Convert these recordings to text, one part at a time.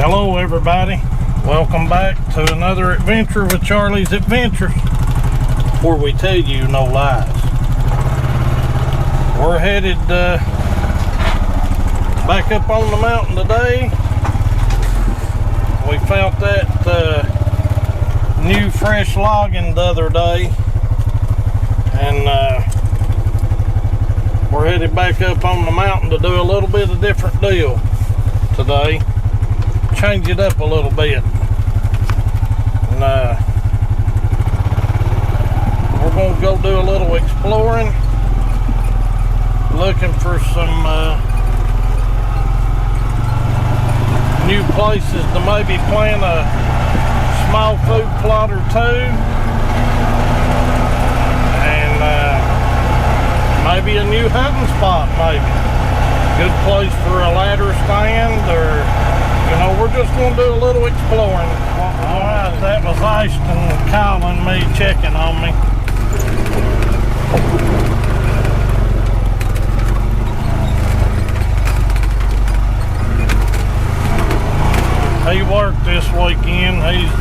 Hello everybody, welcome back to another adventure with Charlie's Adventures, where we tell you no lies. We're headed back up on the mountain today. We found that new fresh logging the other day, and we're headed back up on the mountain to do a little bit of different deal today. Change it up a little bit, and we're going to go do a little exploring, looking for some new places to maybe plant a small food plot or two, and maybe a new hunting spot, maybe good place for a ladder stand, or you know, we're just going to do a little exploring. Alright, that was Ashton calling me, checking on me. He worked this weekend. He's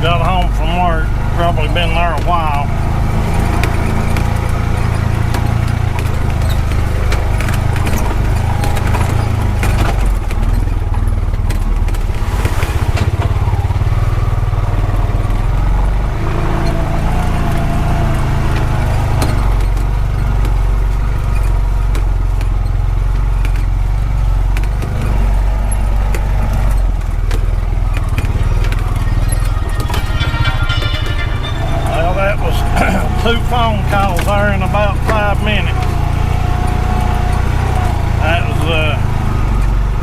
got home from work, probably been there a while. Two phone calls there in about 5 minutes. That was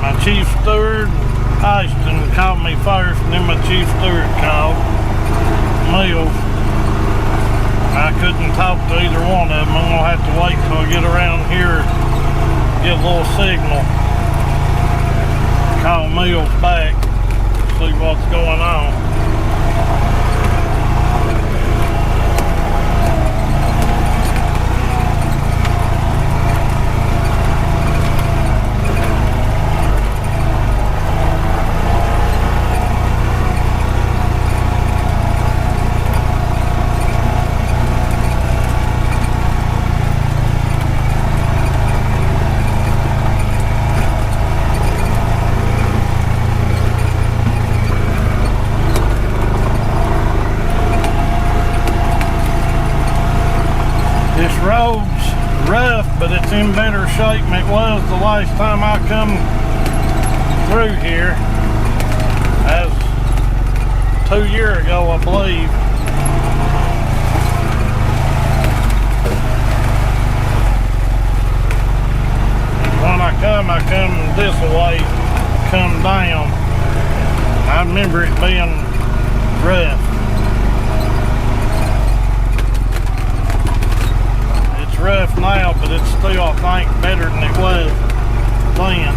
my chief steward. Ashton called me first, and then my chief steward called Mills. I couldn't talk to either one of them. I'm gonna have to wait till I get around here, get a little signal, call Mills back, see what's going on. This road's rough, but it's in better shape than it was the last time I come through here. That was 2 years ago, I believe. When I come this way, come down. I remember it being rough. Rough now, but it's still, I think, better than it was then.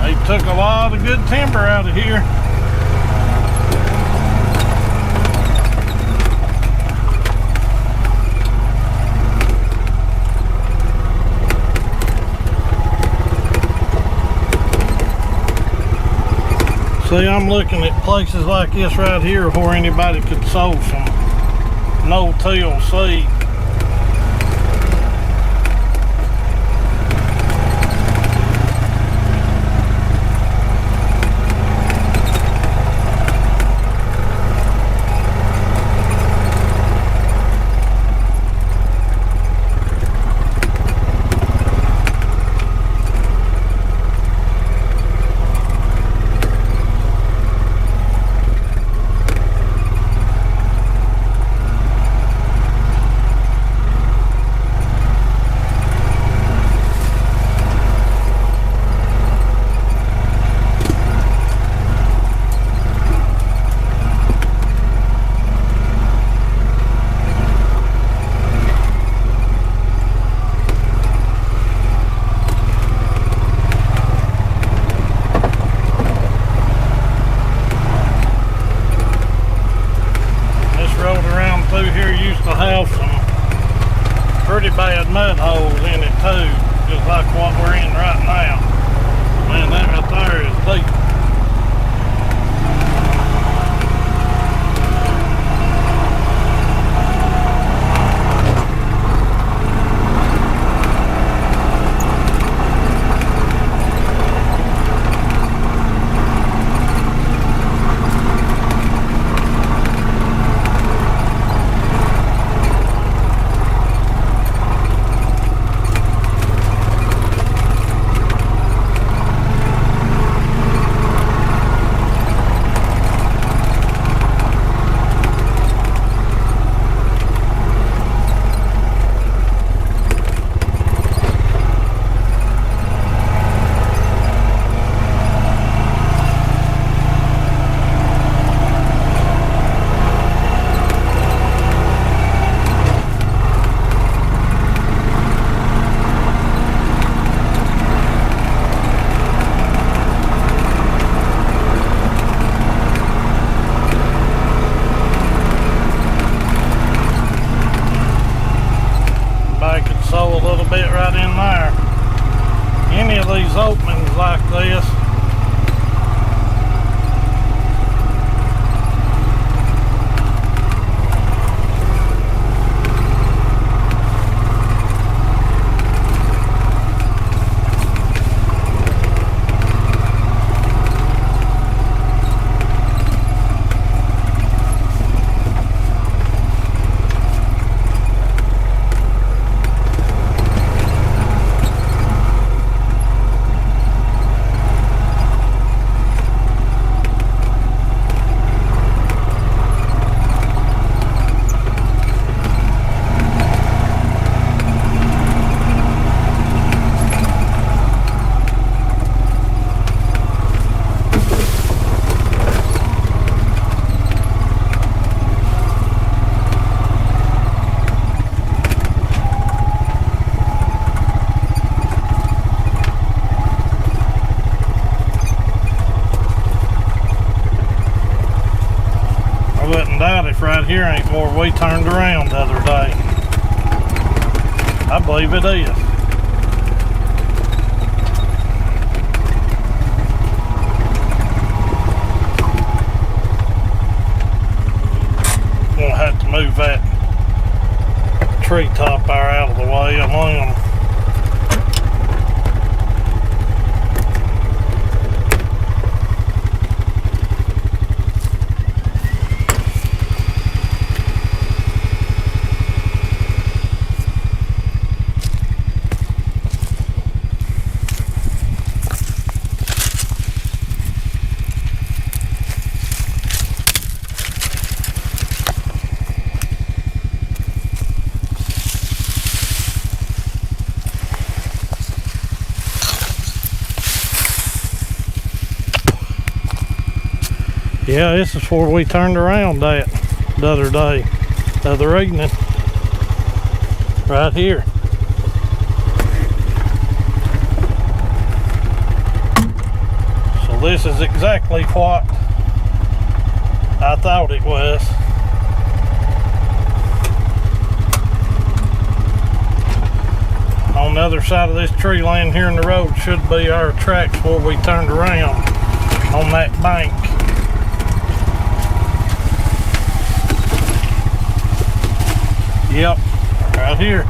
They took a lot of good timber out of here. See, I'm looking at places like this right here where anybody could sow some no-till seed. through here used to have some pretty bad mud holes in it too. just like what we're in right now. Man, that right there is deep. A little bit right in there. Any of these openings like this, I wouldn't doubt if right here ain't more we turned around the other day. I believe it is. Gonna have to move that treetop there out of the way. I'm on. Yeah, this is where we turned around at the other day, the other evening, right here. So this is exactly what I thought it was. On the other side of this tree line here in the road should be our tracks where we turned around on that bank. Yep, right here.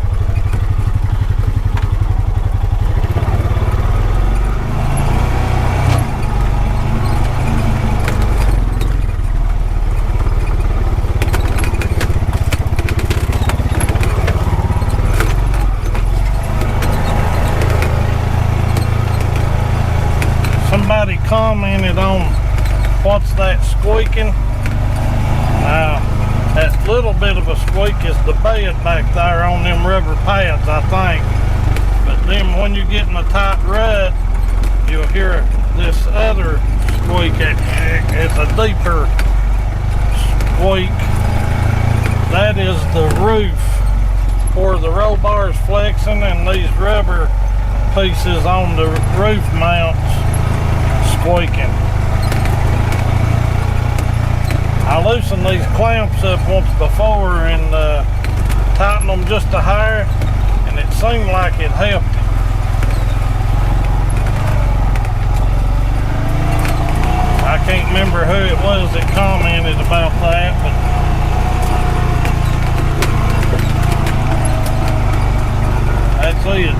Somebody commented on what's that squeaking. That little bit of a squeak is the bed back there on them rubber pads, I think. But then when you get in a tight rut, you'll hear this other squeak. It's a deeper squeak. That is the roof where the roll bar is flexing and these rubber pieces on the roof mounts squeaking. I loosened these clamps up once before and tightened them just a hair, and it seemed like it helped. I can't remember who it was that commented about that, but that's it.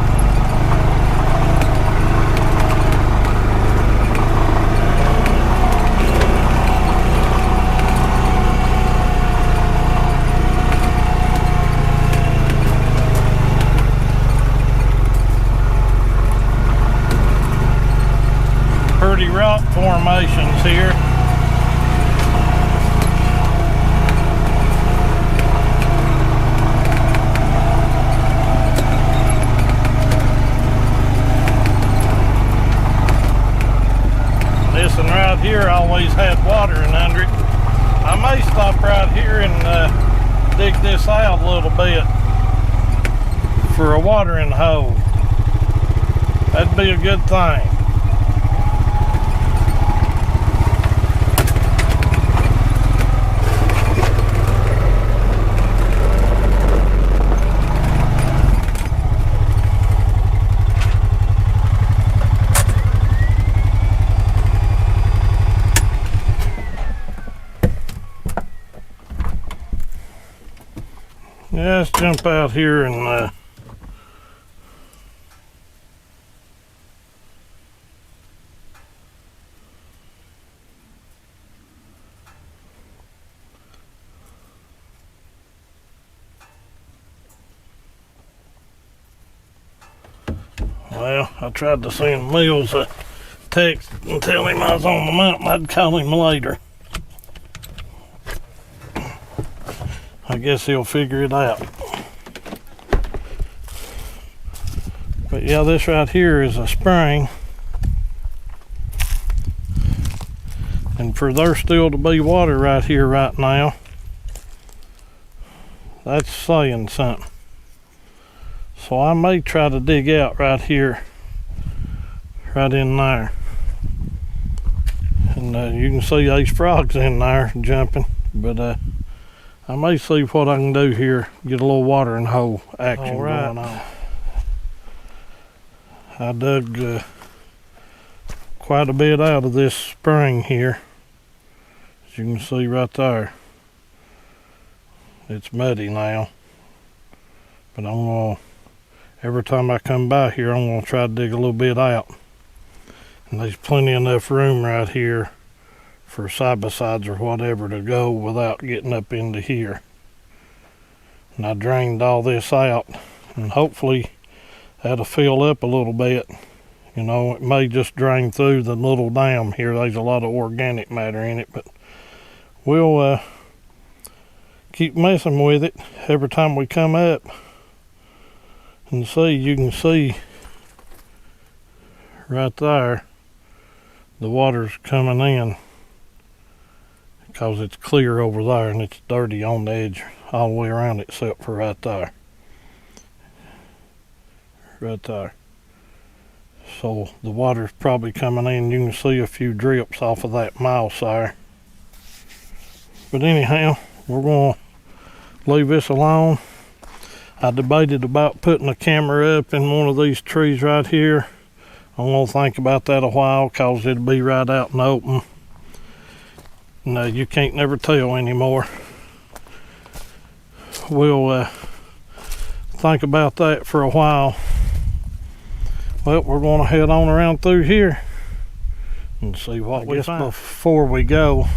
Pretty rock formations here. This one right here always had watering under it. I may stop right here and dig this out a little bit for a watering hole. That'd be a good thing. Yeah, let's jump out here and well, I tried to send Mills a text and tell him I was on the mountain. I'd call him later. I guess he'll figure it out. But yeah, this right here is a spring. And for there still to be water right here right now, that's saying something. So I may try to dig out right here, right in there. And you can see these frogs in there jumping, but I may see what I can do here, get a little watering hole action going on. I dug quite a bit out of this spring here. As you can see right there. It's muddy now. But I'm gonna, every time I come by here, I'm gonna try to dig a little bit out. And there's plenty enough room right here for side-by-sides or whatever to go without getting up into here. And I drained all this out, and hopefully that'll fill up a little bit. You know, it may just drain through the little dam here. There's a lot of organic matter in it, but we'll keep messing with it. Every time we come up and see, you can see right there the water's coming in, because it's clear over there and it's dirty on the edge all the way around except for right there. Right there. So the water's probably coming in. You can see a few drips off of that mouse there. But anyhow, we're going to leave this alone. I debated about putting a camera up in one of these trees right here. I'm going to think about that a while, because it'll be right out in the open. No, you can't never tell anymore. We'll think about that for a while. Well, we're going to head on around through here and see what we find. Before we go,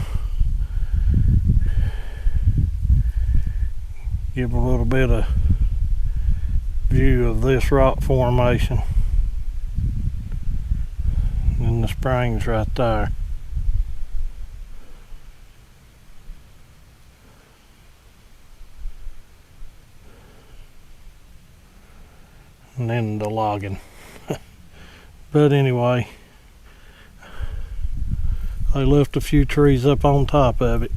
give a little bit of view of this rock formation. And the springs right there. And then the logging. But anyway, I left a few trees up on top of it.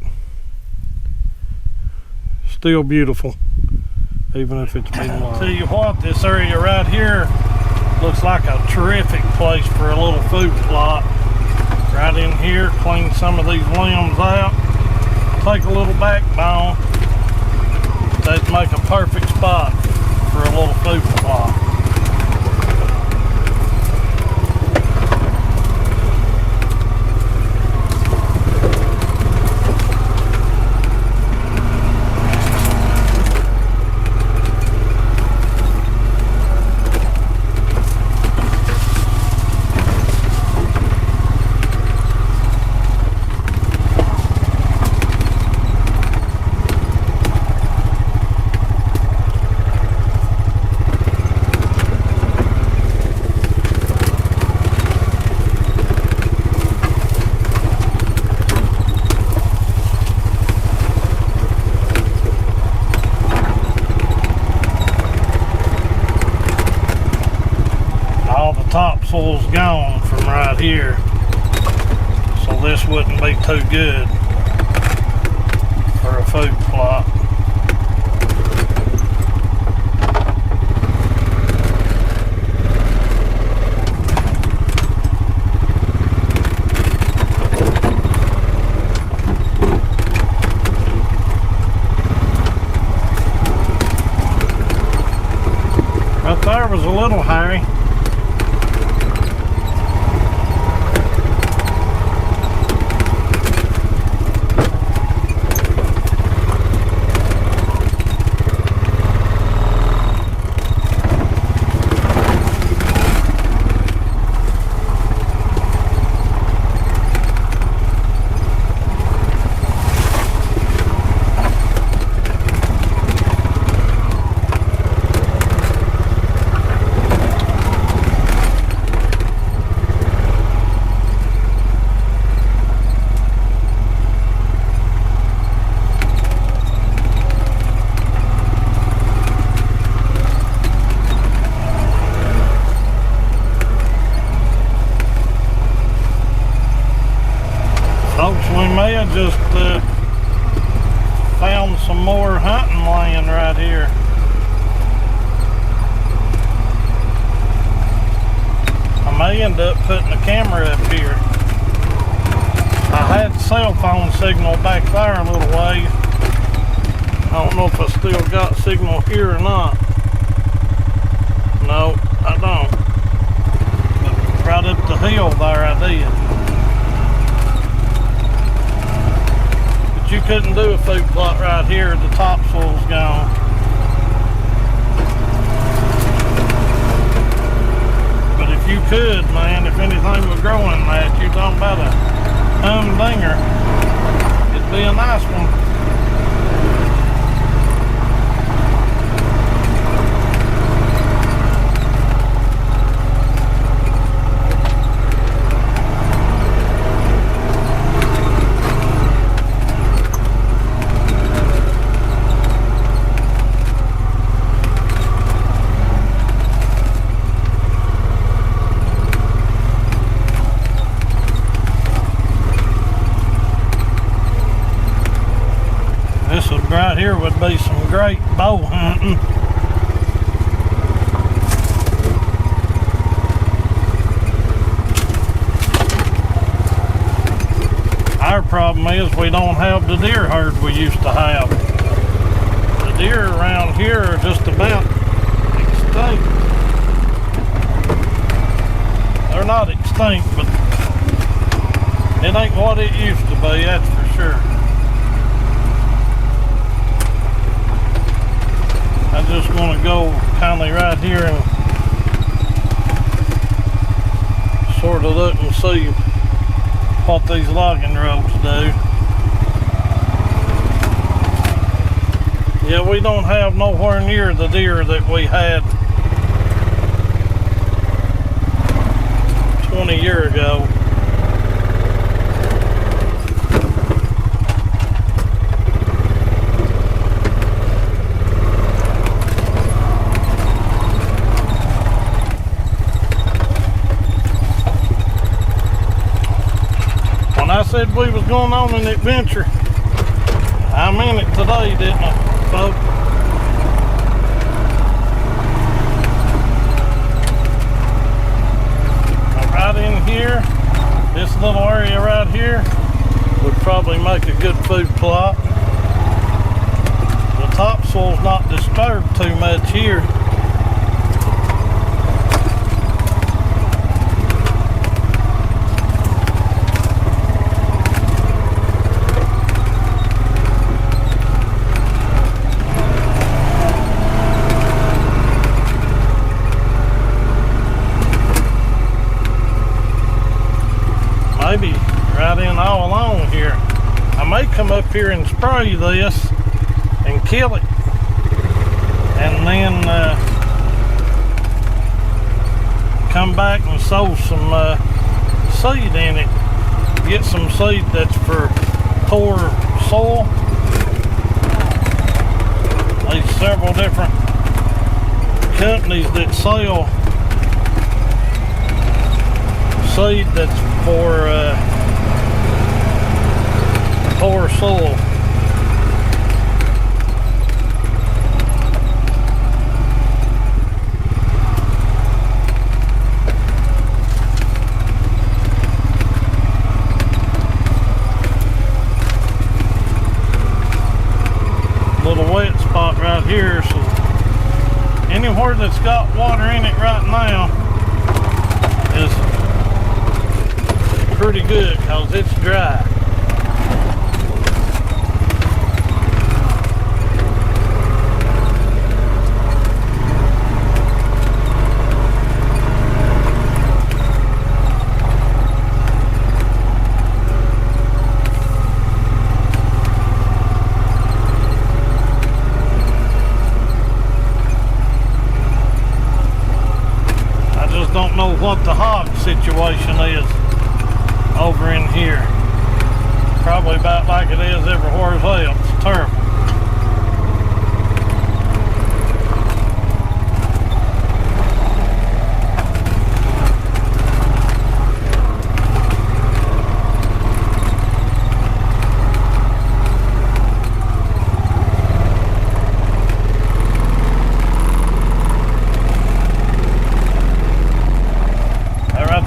Still beautiful, even if it's been long. Tell you what, this area right here looks like a terrific place for a little food plot. Right in here, clean some of these limbs out, take a little backbone. That'd make a perfect spot for a little food plot. here, so this wouldn't be too good for a food plot. Right there was a little hairy. Folks, we may have just found some more hunting land right here. I may end up putting a camera up here. I had cell phone signal back there a little way. I don't know if I still got signal here or not. No, I don't. But right up the hill there I did. You couldn't do a food plot right here, the topsoil's gone. But if you could, man, if anything was growing that, you're talking about a humdinger, it'd be a nice one. This would right here would be some great bow hunting. Our problem is we don't have the deer herd we used to have. The deer around here are just about extinct. They're not extinct, but it ain't what it used to be, that's for sure. I just want to go kind of right here and sort of look and see what these logging roads do. Yeah, we don't have nowhere near the deer that we had 20 years ago. I said we was going on an adventure. I meant it today, didn't I, folks? Right in here, this little area right here would probably make a good food plot. The topsoil's not disturbed too much here. Maybe right in all along here. I may come up here and spray this and kill it, and then come back and sow some seed in it. Get some seed that's for poor soil. There's several different companies that sell seed that's for poor soil. Little wet spot right here, so anywhere that's got water in it right now is pretty good because it's dry. Don't know what the hog situation is over in here. Probably about like it is everywhere else. It's terrible.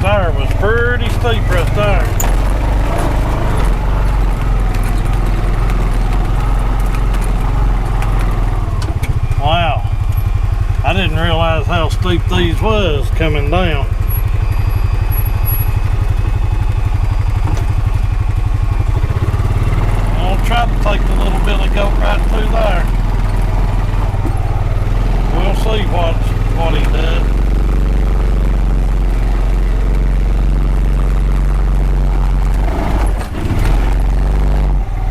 There was pretty steep right there. Wow, I didn't realize how steep these was coming down. I'll try to take a little bit of goat right through there. We'll see what he does.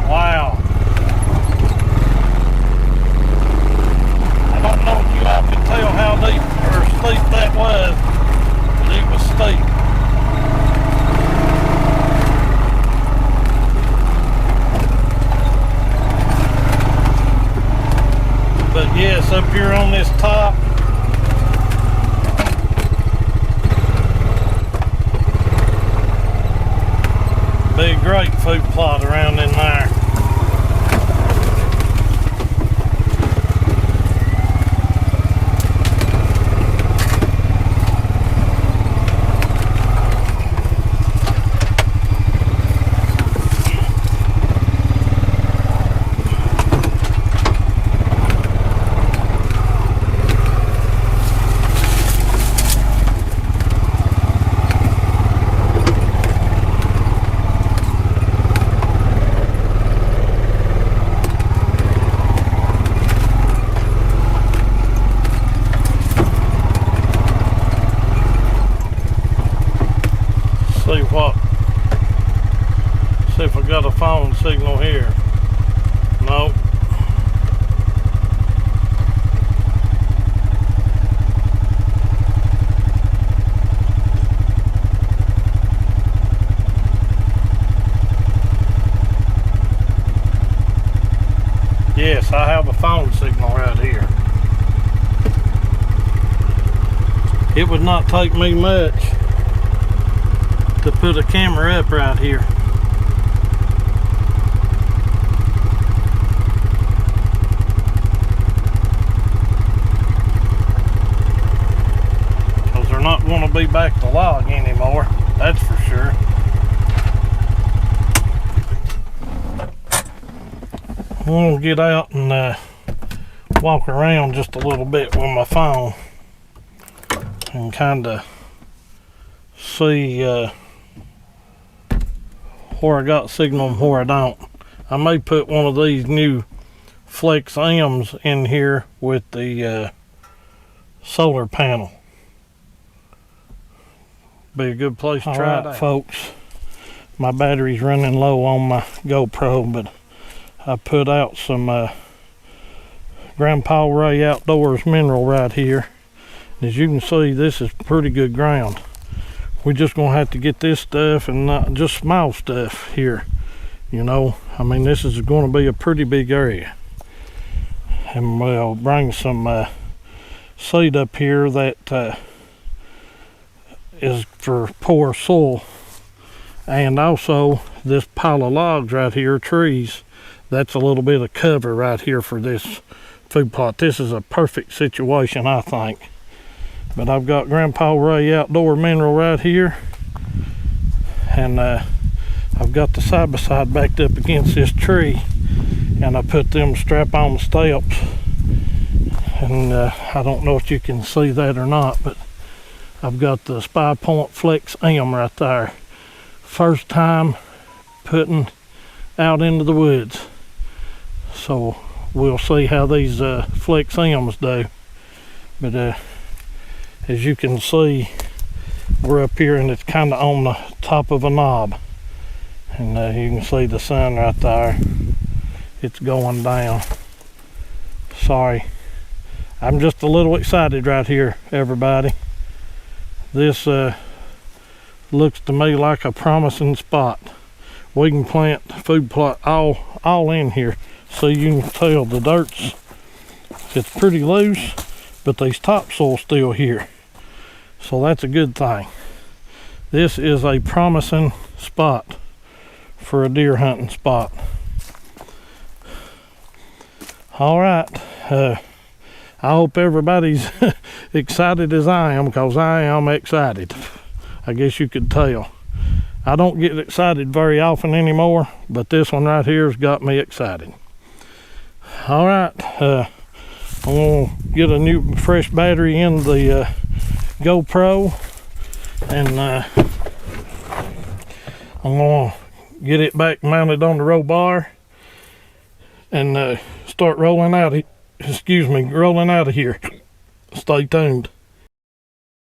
Wow. I don't know if you all could tell how deep or steep that was, but it was steep. But yes, up here on this top, big grapefruit plot around in there. See if I got a phone signal here. Nope. Yes, I have a phone signal right here. It would not take me much to put a camera up right here. Because they're not going to be back to log anymore, that's for sure. I'm going to get out and walk around just a little bit with my phone and kind of see where I got signal and where I don't. I may put one of these new Flex M's in here with the solar panel. Be a good place to try it out. Folks, my battery's running low on my GoPro, but I put out some Grandpa Ray Outdoors mineral right here. As you can see, this is pretty good ground. We're just gonna have to get this stuff and not just small stuff here, you know. I mean, this is going to be a pretty big area, and we'll bring some seed up here that is for poor soil. And also this pile of logs right here, trees, that's a little bit of cover right here for this food plot. This is a perfect situation, I think. But I've got Grandpa Ray Outdoor Mineral right here, and I've got the side by side backed up against this tree, and I put them strap-on steps, and I don't know if you can see that or not, but I've got the Spy Point Flex M right there. First time putting out into the woods, so we'll see how these Flex M's do. But as you can see, we're up here and it's kind of on the top of a knob, and you can see the sun right there. It's going down. Sorry, I'm just a little excited right here, everybody. This looks to me like a promising spot. We can plant food plot all in here, so you can tell the it's pretty loose, but these topsoil's still here, so that's a good thing. This is a promising spot for a deer hunting spot. All right, I hope everybody's excited as I am, because I am excited. I guess you could tell. I don't get excited very often anymore, but this one right here has got me excited. All right, I'm gonna get a new fresh battery in the GoPro, and I'm gonna get it back mounted on the row bar and start rolling out of here. Stay tuned.